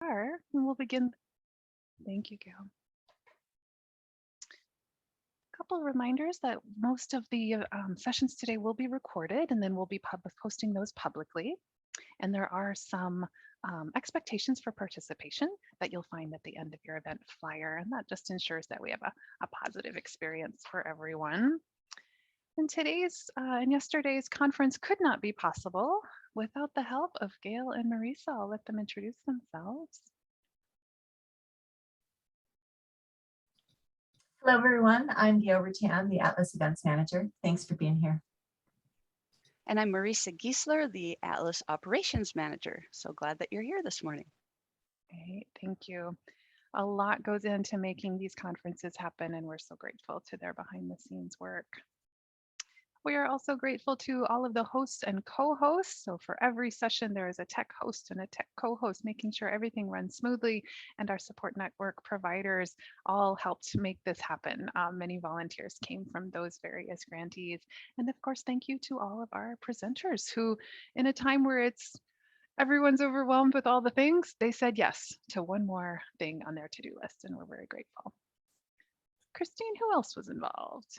And we'll begin. Thank you, Gail. A couple of reminders that most of the sessions today will be recorded and then we'll be posting those publicly. And there are some expectations for participation that you'll find at the end of your event flyer. And that just ensures that we have a positive experience for everyone. And today's and yesterday's conference could not be possible without the help of Gail and Marisa. I'll let them introduce themselves. Hello, everyone. I'm Gail Rattan, the Atlas Events Manager. Thanks for being here. And I'm Marisa Giesler, the Atlas Operations Manager. So glad that you're here this morning. Great, thank you. A lot goes into making these conferences happen, and we're so grateful to their behind the scenes work. We are also grateful to all of the hosts and co-hosts. So for every session, there is a tech host and a tech co-host, making sure everything runs smoothly, and our support network providers all helped make this happen. Many volunteers came from those various grantees. And of course, thank you to all of our presenters who, in a time where everyone's overwhelmed with all the things, they said yes to one more thing on their to-do list, and we're very grateful. Kristine, who else was involved?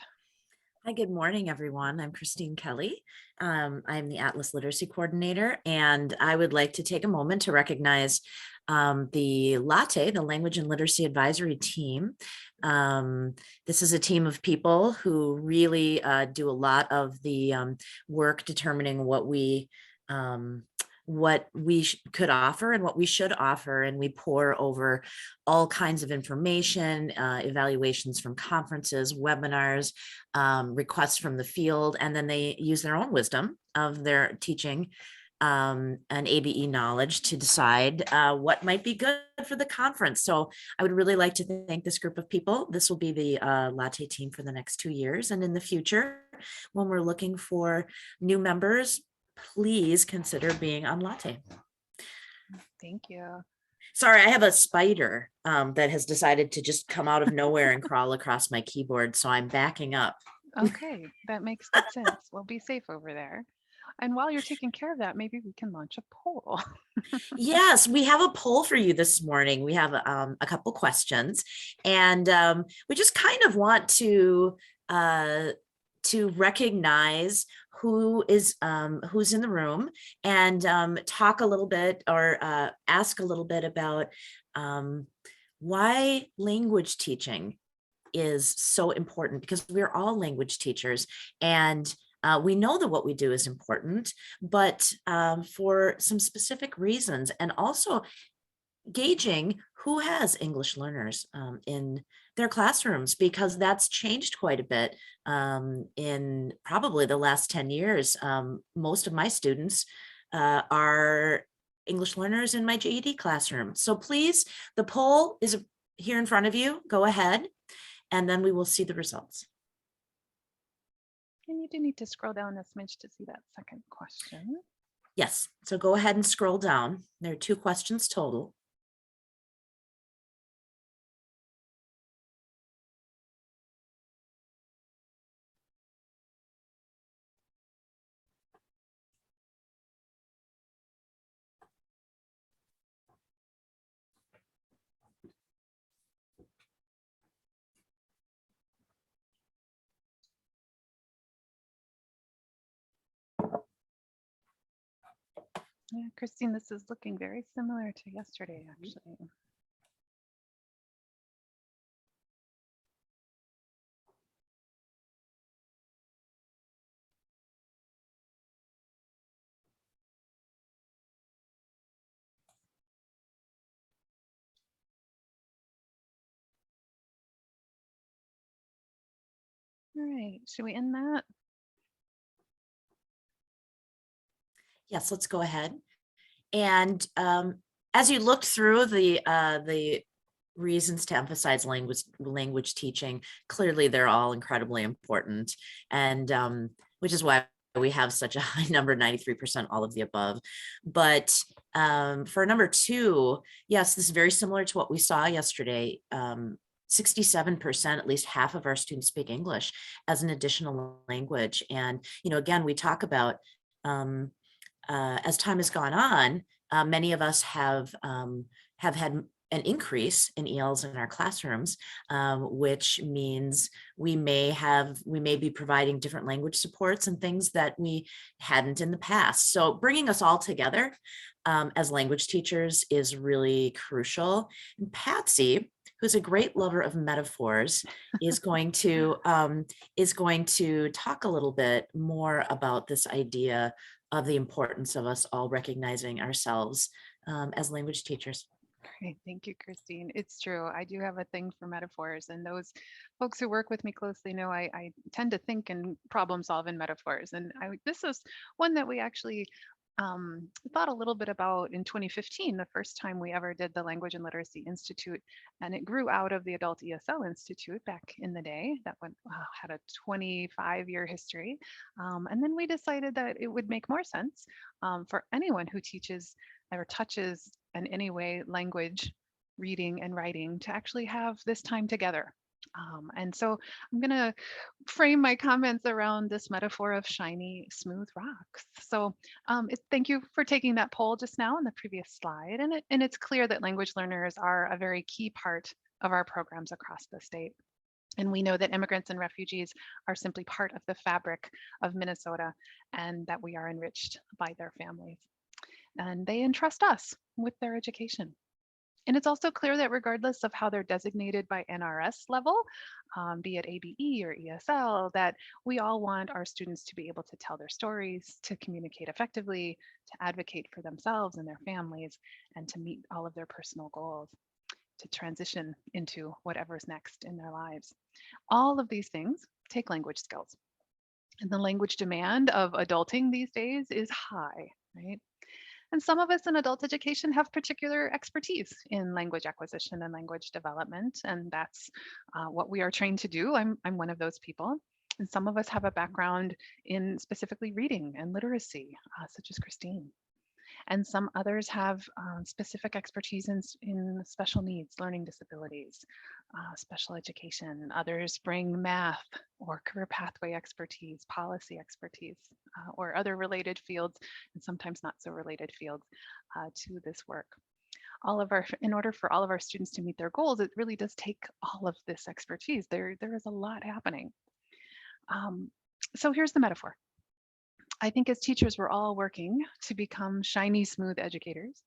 Hi, good morning, everyone. I'm Kristine Kelly. I'm the Atlas Literacy Coordinator, and I would like to take a moment to recognize the Latte, the Language and Literacy Advisory Team. This is a team of people who really do a lot of the work determining what we could offer and what we should offer. And we pour over all kinds of information, evaluations from conferences, webinars, requests from the field, and then they use their own wisdom of their teaching and ABE knowledge to decide what might be good for the conference. So I would really like to thank this group of people. This will be the Latte team for the next 2 years. And in the future, when we're looking for new members, please consider being on Latte. Thank you. Sorry, I have a spider that has decided to just come out of nowhere and crawl across my keyboard, so I'm backing up. Okay, that makes good sense. Well, be safe over there. And while you're taking care of that, maybe we can launch a poll. Yes, we have a poll for you this morning. We have a couple questions, and we just kind of want to recognize who's in the room and talk a little bit or ask a little bit about why language teaching is so important, because we're all language teachers, and we know that what we do is important, but for some specific reasons, and also gauging who has English learners in their classrooms, because that's changed quite a bit in probably the last 10 years. Most of my students are English learners in my GED classroom. So please, the poll is here in front of you. Go ahead, and then we will see the results. And you do need to scroll down a smidge to see that second question. Yes, so go ahead and scroll down. There are 2 questions total. Yeah, Kristine, this is looking very similar to yesterday, actually. All right, should we end that? Yes, let's go ahead. And as you look through the reasons to emphasize language teaching, clearly they're all incredibly important, and which is why we have such a high number, 93%, all of the above. But for number 2, yes, this is very similar to what we saw yesterday. 67%, at least half of our students speak English as an additional language. And, again, we talk about as time has gone on, many of us have have had an increase in ELs in our classrooms, which means we may be providing different language supports and things that we hadn't in the past. So bringing us all together as language teachers is really crucial. And Patsy, who's a great lover of metaphors, is going to talk a little bit more about this idea of the importance of us all recognizing ourselves as language teachers. Great. Thank you, Kristine. It's true. I do have a thing for metaphors, and those folks who work with me closely know I tend to think and problem solve in metaphors. And this is one that we actually thought a little bit about in 2015, the first time we ever did the Language and Literacy Institute, and it grew out of the Adult ESL Institute back in the day that had a 25-year history. And then we decided that it would make more sense for anyone who teaches or touches in any way language, reading and writing to actually have this time together. And so I'm going to frame my comments around this metaphor of shiny, smooth rocks. So thank you for taking that poll just now in the previous slide. And it's clear that language learners are a very key part of our programs across the state. And we know that immigrants and refugees are simply part of the fabric of Minnesota, and that we are enriched by their families. And they entrust us with their education. And it's also clear that regardless of how they're designated by NRS level, be it ABE or ESL, that we all want our students to be able to tell their stories, to communicate effectively, to advocate for themselves and their families, and to meet all of their personal goals, to transition into whatever's next in their lives. All of these things take language skills. And the language demand of adulting these days is high, right? And some of us in adult education have particular expertise in language acquisition and language development, and that's what we are trained to do. I'm one of those people. And some of us have a background in specifically reading and literacy, such as Kristine. And some others have specific expertise in special needs, learning disabilities, special education. Others bring math or career pathway expertise, policy expertise, or other related fields, and sometimes not so related fields to this work. In order for all of our students to meet their goals, it really does take all of this expertise. There is a lot happening. So here's the metaphor. I think as teachers, we're all working to become shiny, smooth educators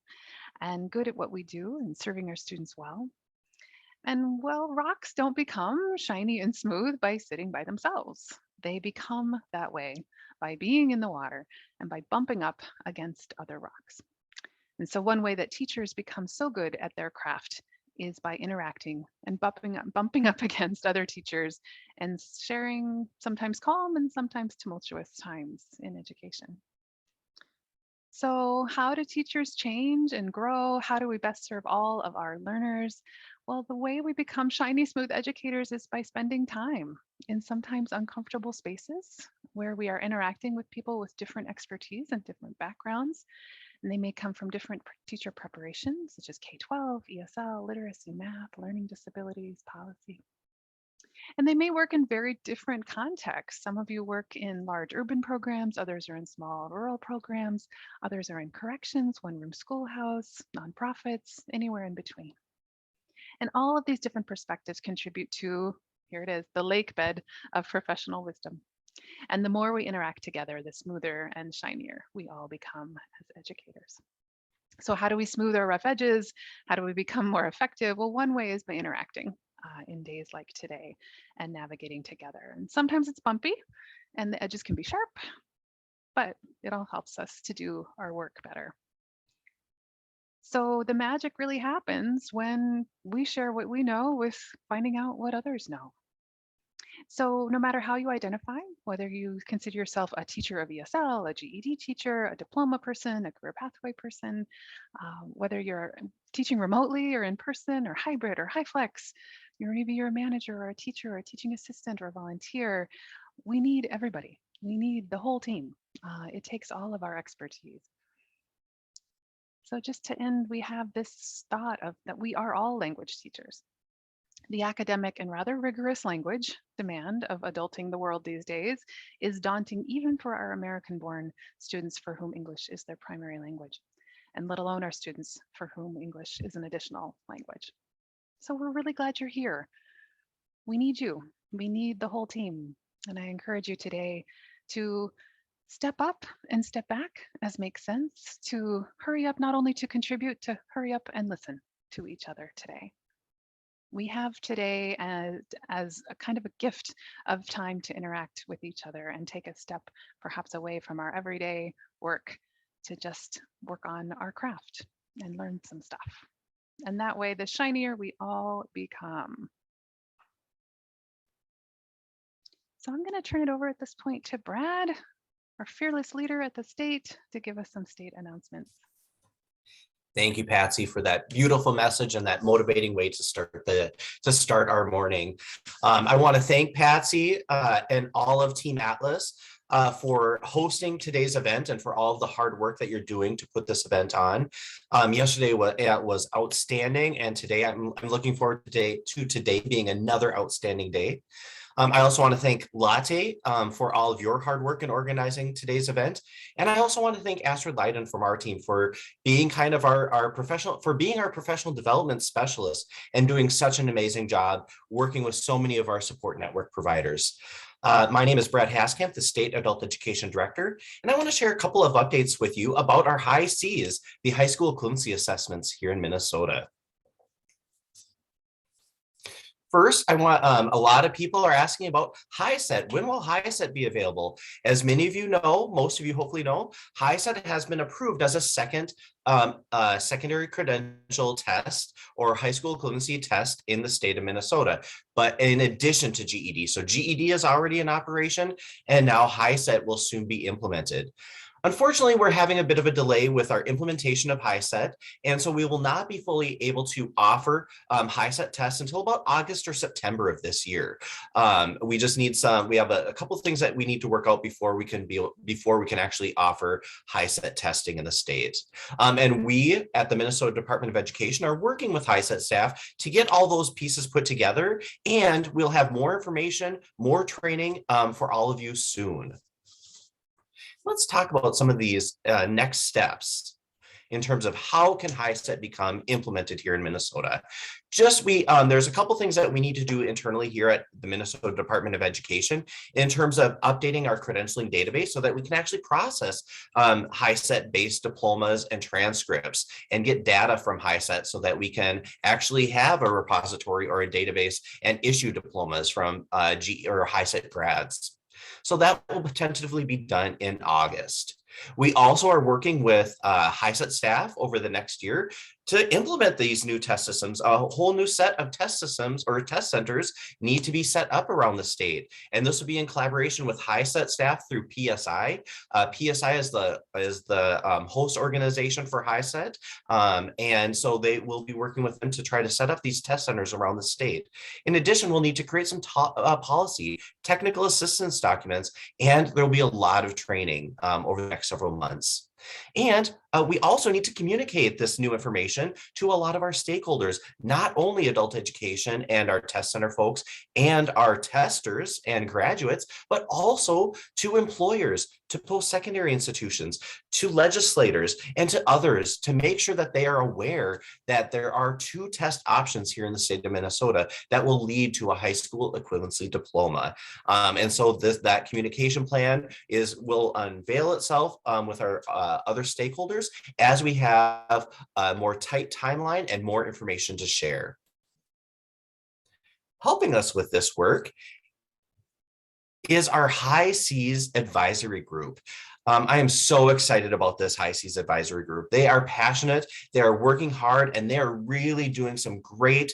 and good at what we do and serving our students well. And well, rocks don't become shiny and smooth by sitting by themselves. They become that way by being in the water and by bumping up against other rocks. And so one way that teachers become so good at their craft is by interacting and bumping up against other teachers and sharing sometimes calm and sometimes tumultuous times in education. So how do teachers change and grow? How do we best serve all of our learners? Well, the way we become shiny, smooth educators is by spending time in sometimes uncomfortable spaces where we are interacting with people with different expertise and different backgrounds. And they may come from different teacher preparations, such as K-12, ESL, literacy, math, learning disabilities, policy. And they may work in very different contexts. Some of you work in large urban programs, others are in small rural programs, others are in corrections, one-room schoolhouse, nonprofits, anywhere in between. And all of these different perspectives contribute to, here it is, the lake bed of professional wisdom. And the more we interact together, the smoother and shinier we all become as educators. So how do we smooth our rough edges? How do we become more effective? Well, one way is by interacting in days like today and navigating together. And sometimes it's bumpy and the edges can be sharp, but it all helps us to do our work better. So the magic really happens when we share what we know with finding out what others know. So no matter how you identify, whether you consider yourself a teacher of ESL, a GED teacher, a diploma person, a career pathway person, whether you're teaching remotely or in person or hybrid or high flex, maybe you're a manager or a teacher or a teaching assistant or a volunteer, we need everybody. We need the whole team. It takes all of our expertise. So just to end, we have this thought of that we are all language teachers. The academic and rather rigorous language demand of adulting the world these days is daunting even for our American-born students for whom English is their primary language. and let alone our students for whom English is an additional language. So we're really glad you're here. We need you. We need the whole team. And I encourage you today to step up and step back as makes sense, to hurry up, not only to contribute, to hurry up and listen to each other today. We have today as a kind of a gift of time to interact with each other and take a step perhaps away from our everyday work to just work on our craft and learn some stuff. And that way, the shinier we all become. So I'm going to turn it over at this point to Brad, our fearless leader at the state, to give us some state announcements. Thank you, Patsy, for that beautiful message and that motivating way to start our morning. I want to thank Patsy and all of Team Atlas for hosting today's event and for all of the hard work that you're doing to put this event on. Yesterday was outstanding, and today I'm looking forward to today being another outstanding day. I also want to thank Latte for all of your hard work in organizing today's event. And I also want to thank Astrid Leiden from our team for being kind of our professional development specialist and doing such an amazing job working with so many of our support network providers. My name is Brad Hasskamp, the State Adult Education Director, and I want to share a couple of updates with you about our high Cs, the high school equivalency assessments here in Minnesota. First, I want a lot of people are asking about HiSET. When will HiSET be available? As many of you know, most of you hopefully know, HiSET has been approved as a second secondary credential test or high school equivalency test in the state of Minnesota, but in addition to GED. So GED is already in operation, and now HiSET will soon be implemented. Unfortunately, we're having a bit of a delay with our implementation of HiSET, and so we will not be fully able to offer HiSET tests until about August or September of this year. We just need we have a couple of things that we need to work out before we can actually offer HiSET testing in the state. And we at the Minnesota Department of Education are working with HiSET staff to get all those pieces put together, and we'll have more information, more training for all of you soon. Let's talk about some of these next steps in terms of how can HiSET become implemented here in Minnesota. There's a couple things that we need to do internally here at the Minnesota Department of Education in terms of updating our credentialing database so that we can actually process HiSET-based diplomas and transcripts and get data from HiSET so that we can actually have a repository or a database and issue diplomas from HiSET grads. So that will tentatively be done in August. We also are working with HiSET staff over the next year to implement these new test systems. A whole new set of test systems or test centers need to be set up around the state. And this will be in collaboration with HiSET staff through PSI. PSI is the host organization for HiSET. And so they will be working with them to try to set up these test centers around the state. In addition, we'll need to create some policy, technical assistance documents, and there'll be a lot of training over the next several months. And we also need to communicate this new information to a lot of our stakeholders, not only adult education and our test center folks and our testers and graduates, but also to employers, to post-secondary institutions, to legislators, and to others to make sure that they are aware that there are two test options here in the state of Minnesota that will lead to a high school equivalency diploma. And so that communication plan will unveil itself with our other stakeholders as we have a more tight timeline and more information to share. Helping us with this work is our High Cs Advisory Group. I am so excited about this High Cs Advisory Group. They are passionate, they are working hard, and they are really doing some great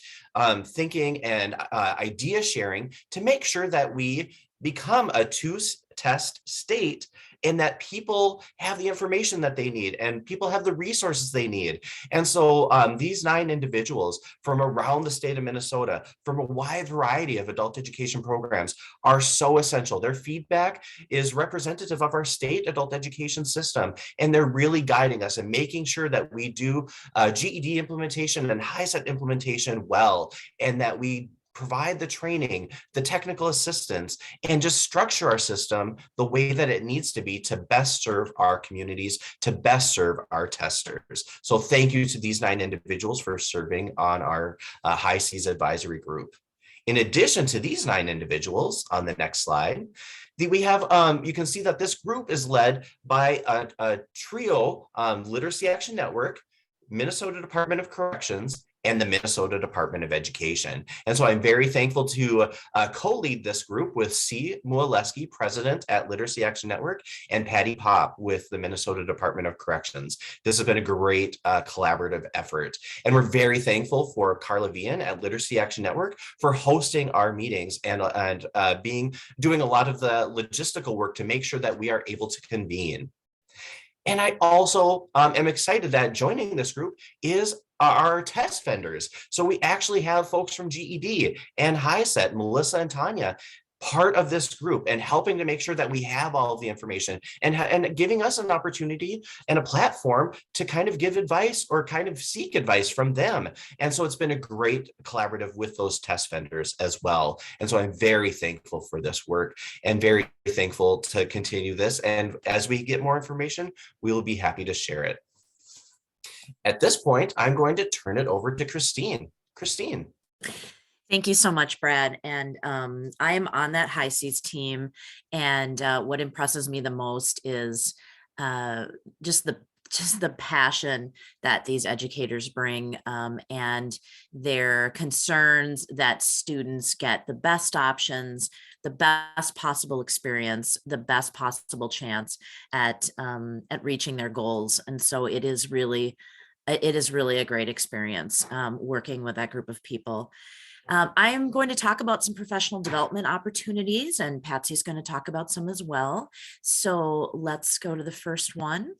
thinking and idea sharing to make sure that we become a two-test state and that people have the information that they need and people have the resources they need. And so these 9 individuals from around the state of Minnesota, from a wide variety of adult education programs, are so essential. Their feedback is representative of our state adult education system, and they're really guiding us and making sure that we do GED implementation and HiSET implementation well, and that we provide the training, the technical assistance, and just structure our system the way that it needs to be to best serve our communities, to best serve our testers. So thank you to these 9 individuals for serving on our High Seas Advisory Group. In addition to these 9 individuals, on the next slide, we have, you can see that this group is led by a trio, Literacy Action Network, Minnesota Department of Corrections, and the Minnesota Department of Education. And so I'm very thankful to co-lead this group with C. Mualeski, President at Literacy Action Network, and Patty Pop with the Minnesota Department of Corrections. This has been a great collaborative effort. And we're very thankful for Carla Vian at Literacy Action Network for hosting our meetings and doing a lot of the logistical work to make sure that we are able to convene. And I also am excited that joining this group is our test vendors. So we actually have folks from GED and HiSET, Melissa and Tanya, part of this group and helping to make sure that we have all of the information and giving us an opportunity and a platform to kind of give advice or kind of seek advice from them. And so it's been a great collaborative with those test vendors as well. And so I'm very thankful for this work and very thankful to continue this. And as we get more information, we will be happy to share it. At this point, I'm going to turn it over to Kristine. Kristine. Thank you so much, Brad. And I am on that High Seas team. And what impresses me the most is just the passion that these educators bring and their concerns that students get the best options, the best possible experience, the best possible chance at reaching their goals. And so it is really a great experience working with that group of people. I am going to talk about some professional development opportunities, and Patsy's going to talk about some as well. So let's go to the first one.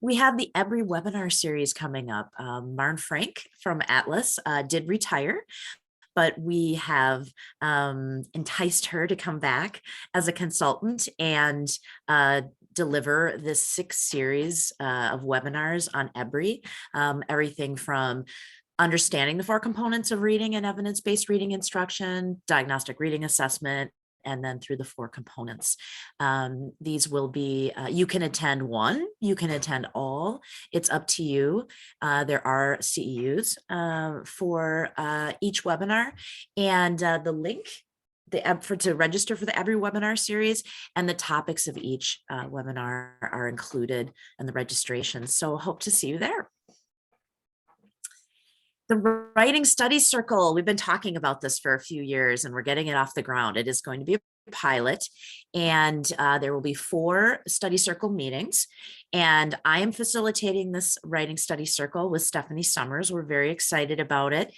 We have the EBRI webinar series coming up. Marn Frank from Atlas did retire, but we have enticed her to come back as a consultant and deliver this 6 series of webinars on EBRI, everything from understanding the 4 components of reading and evidence-based reading instruction, diagnostic reading assessment, and then through the 4 components. These will be, you can attend one, you can attend all, it's up to you. There are CEUs for each webinar, and the link to register for the EBRI webinar series and the topics of each webinar are included in the registration. So hope to see you there. The Writing Studies Circle, we've been talking about this for a few years and we're getting it off the ground. It is going to be a pilot and there will be 4 study circle meetings. And I am facilitating this Writing Study Circle with Stephanie Summers. We're very excited about it.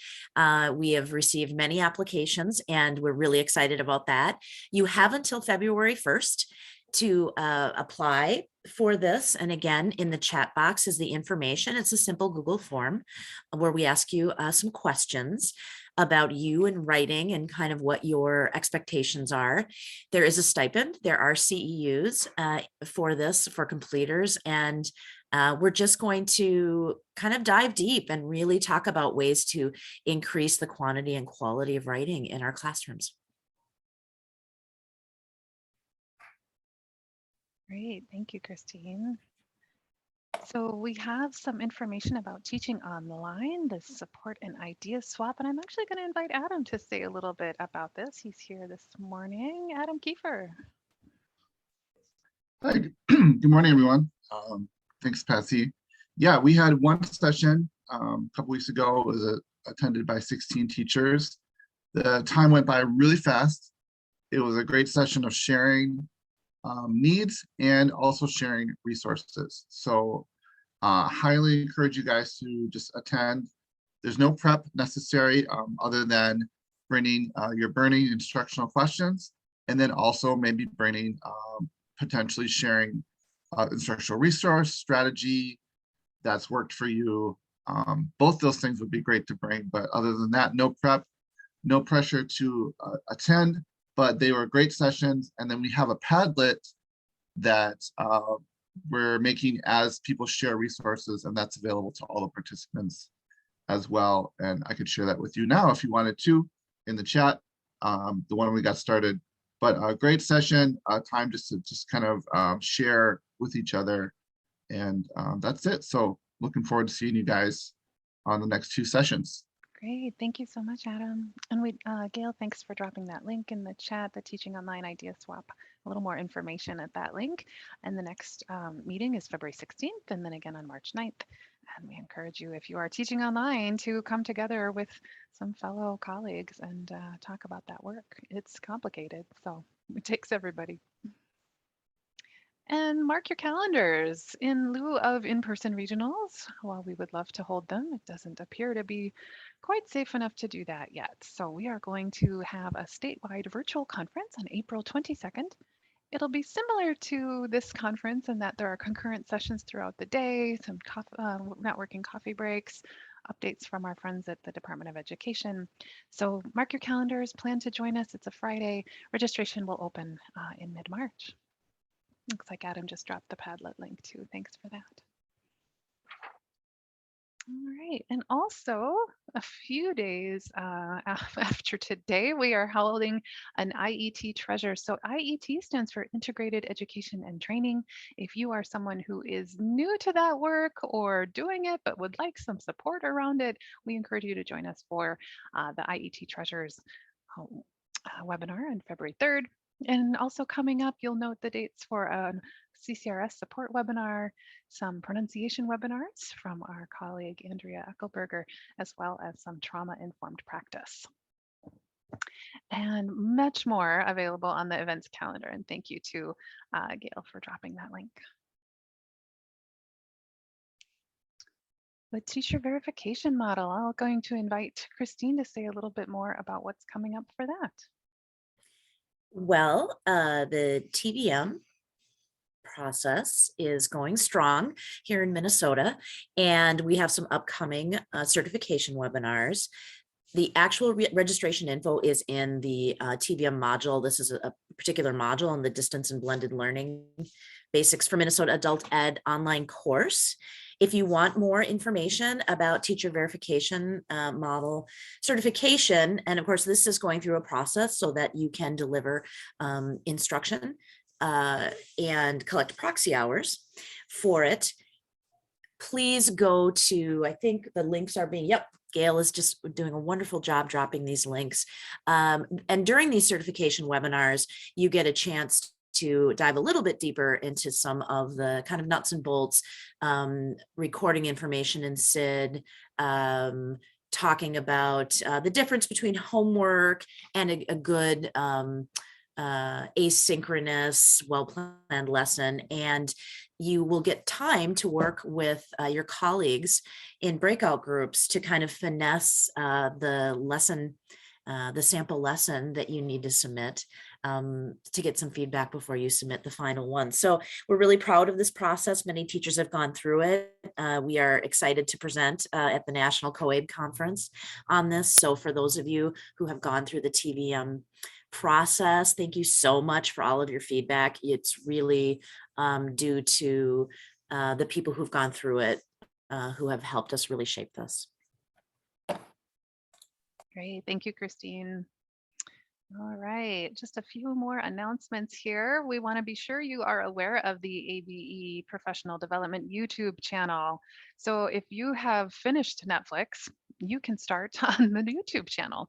We have received many applications and we're really excited about that. You have until February 1st to apply for this. And again, in the chat box is the information. It's a simple Google form where we ask you some questions about you and writing and kind of what your expectations are. There is a stipend. There are CEUs for this, for completers. And we're just going to kind of dive deep and really talk about ways to increase the quantity and quality of writing in our classrooms. Great, thank you, Kristine. So we have some information about teaching online, the support and idea swap, and I'm actually going to invite Adam to say a little bit about this. He's here this morning. Adam Kiefer. Hi, good morning, everyone. Thanks, Patsy. Yeah, we had one session a couple weeks ago. It was attended by 16 teachers. The time went by really fast. It was a great session of sharing needs and also sharing resources. So highly encourage you guys to just attend. There's no prep necessary other than bringing your burning instructional questions, and then also maybe bringing potentially sharing instructional resource strategy that's worked for you. Both those things would be great to bring, but other than that, no prep, no pressure to attend. But they were great sessions. And then we have a Padlet that we're making as people share resources, and that's available to all the participants as well. And I could share that with you now if you wanted to in the chat, the one we got started. But a great session, time just to kind of share with each other. And that's it. So looking forward to seeing you guys on the next 2 sessions. Great, thank you so much, Adam. And Gail, thanks for dropping that link in the chat, the Teaching Online Idea Swap. A little more information at that link. And the next meeting is February 16th, and then again on March 9th. And we encourage you, if you are teaching online, to come together with some fellow colleagues and talk about that work. It's complicated, so it takes everybody. And mark your calendars. In lieu of in-person regionals, while we would love to hold them, it doesn't appear to be quite safe enough to do that yet. So we are going to have a statewide virtual conference on April 22nd. It'll be similar to this conference in that there are concurrent sessions throughout the day, some networking coffee breaks, updates from our friends at the Department of Education. So mark your calendars, plan to join us. It's a Friday. Registration will open in mid-March. Looks like Adam just dropped the Padlet link too. Thanks for that. All right, and also a few days after today, we are holding an IET Treasure. So IET stands for Integrated Education and Training. If you are someone who is new to that work or doing it, but would like some support around it, we encourage you to join us for the IET Treasures webinar on February 3rd. And also coming up, you'll note the dates for a CCRS support webinar, some pronunciation webinars from our colleague Andrea Eckelberger, as well as some trauma-informed practice. And much more available on the events calendar. And thank you to Gail for dropping that link. The teacher verification model, I'm going to invite Kristine to say a little bit more about what's coming up for that. Well, the TVM process is going strong here in Minnesota, and we have some upcoming certification webinars. The actual registration info is in the TVM module. This is a particular module in the Distance and Blended Learning Basics for Minnesota Adult Ed online course. If you want more information about teacher verification model certification, and of course, this is going through a process so that you can deliver instruction and collect proxy hours for it, please go to, I think the links are being, yep, Gail is just doing a wonderful job dropping these links. And during these certification webinars, you get a chance to dive a little bit deeper into some of the kind of nuts and bolts, recording information in SID, talking about the difference between homework and a good asynchronous, well-planned lesson. And you will get time to work with your colleagues in breakout groups to kind of finesse the lesson, the sample lesson that you need to submit to get some feedback before you submit the final one. So we're really proud of this process. Many teachers have gone through it. We are excited to present at the National Co-ABE Conference on this. So for those of you who have gone through the TVM process, thank you so much for all of your feedback. It's really due to the people who've gone through it, who have helped us really shape this. Great, thank you, Kristine. All right, just a few more announcements here. We want to be sure you are aware of the ABE Professional Development YouTube channel. So if you have finished Netflix, you can start on the YouTube channel.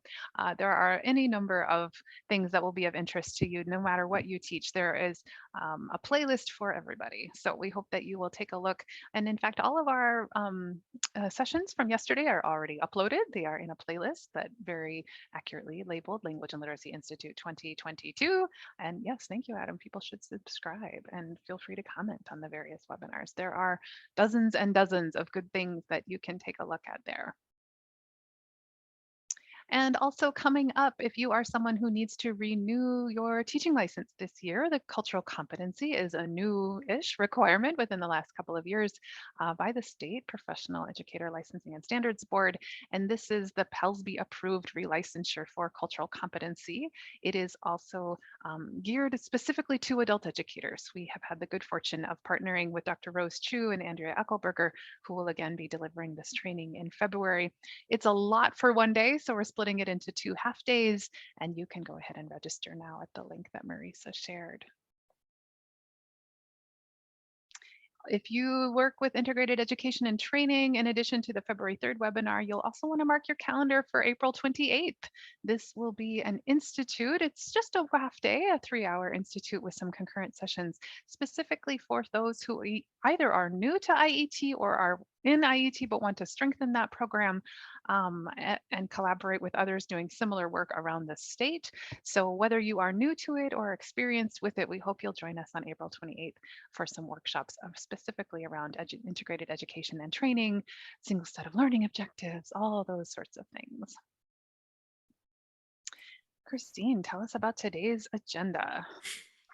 There are any number of things that will be of interest to you, no matter what you teach. There is a playlist for everybody. So we hope that you will take a look. And in fact, all of our sessions from yesterday are already uploaded. They are in a playlist that very accurately labeled Language and Literacy Institute 2022. And yes, thank you, Adam. People should subscribe and feel free to comment on the various webinars. There are dozens and dozens of good things that you can take a look at there. And also coming up, if you are someone who needs to renew your teaching license this year, the cultural competency is a new-ish requirement within the last couple of years by the State Professional Educator Licensing and Standards Board. And this is the PELSB approved relicensure for cultural competency. It is also geared specifically to adult educators. We have had the good fortune of partnering with Dr. Rose Chu and Andrea Eckelberger, who will again be delivering this training in February. It's a lot for one day, so we're splitting it into 2 half days, and you can go ahead and register now at the link that Marisa shared. If you work with integrated education and training, in addition to the February 3rd webinar, you'll also want to mark your calendar for April 28th. This will be an institute. It's just a half day, a 3-hour institute with some concurrent sessions, specifically for those who either are new to IET or are in IET but want to strengthen that program and collaborate with others doing similar work around the state. So whether you are new to it or experienced with it, we hope you'll join us on April 28th for some workshops specifically around integrated education and training, single set of learning objectives, all those sorts of things. Kristine, tell us about today's agenda.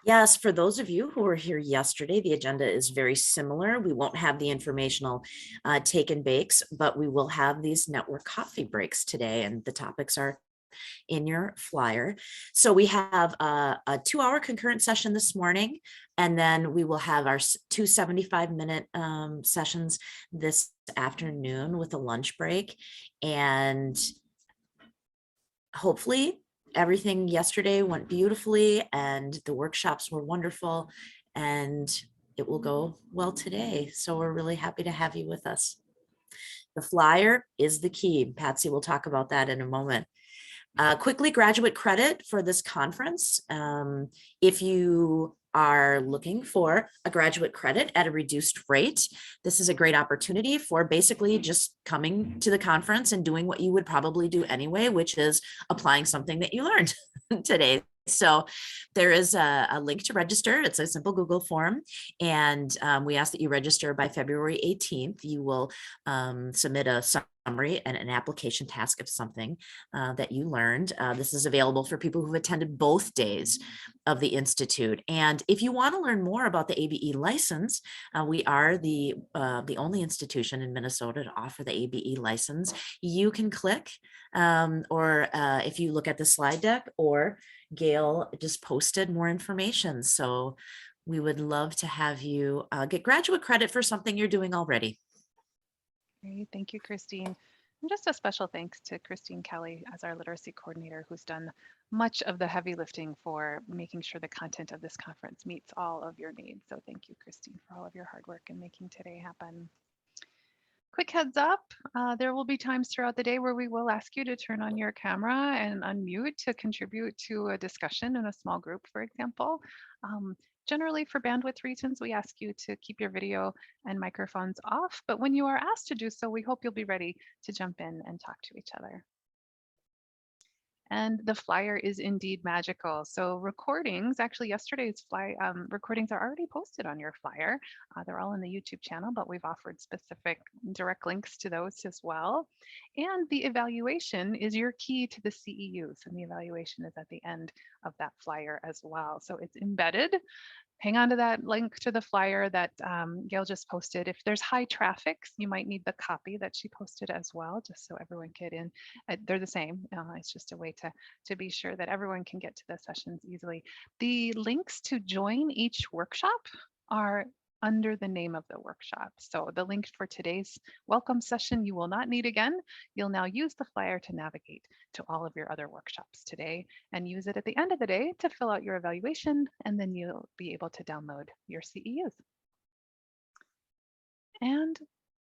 Yes, for those of you who were here yesterday, the agenda is very similar. We won't have the informational take and bakes, but we will have these network coffee breaks today, and the topics are in your flyer. So we have a 2-hour concurrent session this morning, and then we will have our 2 75-minute sessions this afternoon with a lunch break. And hopefully everything yesterday went beautifully and the workshops were wonderful, and it will go well today. So we're really happy to have you with us. The flyer is the key. Patsy will talk about that in a moment. Quickly, graduate credit for this conference. If you are looking for a graduate credit at a reduced rate, this is a great opportunity for basically just coming to the conference and doing what you would probably do anyway, which is applying something that you learned today. So there is a link to register. It's a simple Google form, and we ask that you register by February 18th. You will submit a summary and an application task of something that you learned. This is available for people who've attended both days of the Institute. And if you want to learn more about the ABE license, we are the only institution in Minnesota to offer the ABE license. You can click, or if you look at the slide deck, or Gail just posted more information. So we would love to have you get graduate credit for something you're doing already. Great, thank you, Kristine. And just a special thanks to Kristine Kelly as our literacy coordinator, who's done much of the heavy lifting for making sure the content of this conference meets all of your needs. So thank you, Kristine, for all of your hard work in making today happen. Quick heads up, there will be times throughout the day where we will ask you to turn on your camera and unmute to contribute to a discussion in a small group, for example. Generally, for bandwidth reasons, we ask you to keep your video and microphones off, but when you are asked to do so, we hope you'll be ready to jump in and talk to each other. And the flyer is indeed magical. So recordings, actually yesterday's recordings are already posted on your flyer. They're all in the YouTube channel, but we've offered specific direct links to those as well. And the evaluation is your key to the CEUs, and the evaluation is at the end of that flyer as well. So it's embedded. Hang on to that link to the flyer that Gail just posted. If there's high traffic, you might need the copy that she posted as well, just so everyone can get in. They're the same. It's just a way to be sure that everyone can get to the sessions easily. The links to join each workshop are under the name of the workshop. So the link for today's welcome session you will not need again. You'll now use the flyer to navigate to all of your other workshops today and use it at the end of the day to fill out your evaluation, and then you'll be able to download your CEUs. And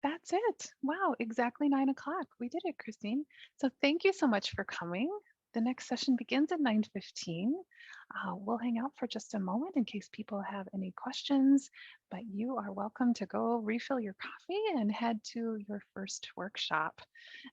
that's it. Wow, exactly 9 o'clock. We did it, Kristine. So thank you so much for coming. The next session begins at 9:15. We'll hang out for just a moment in case people have any questions, but you are welcome to go refill your coffee and head to your first workshop.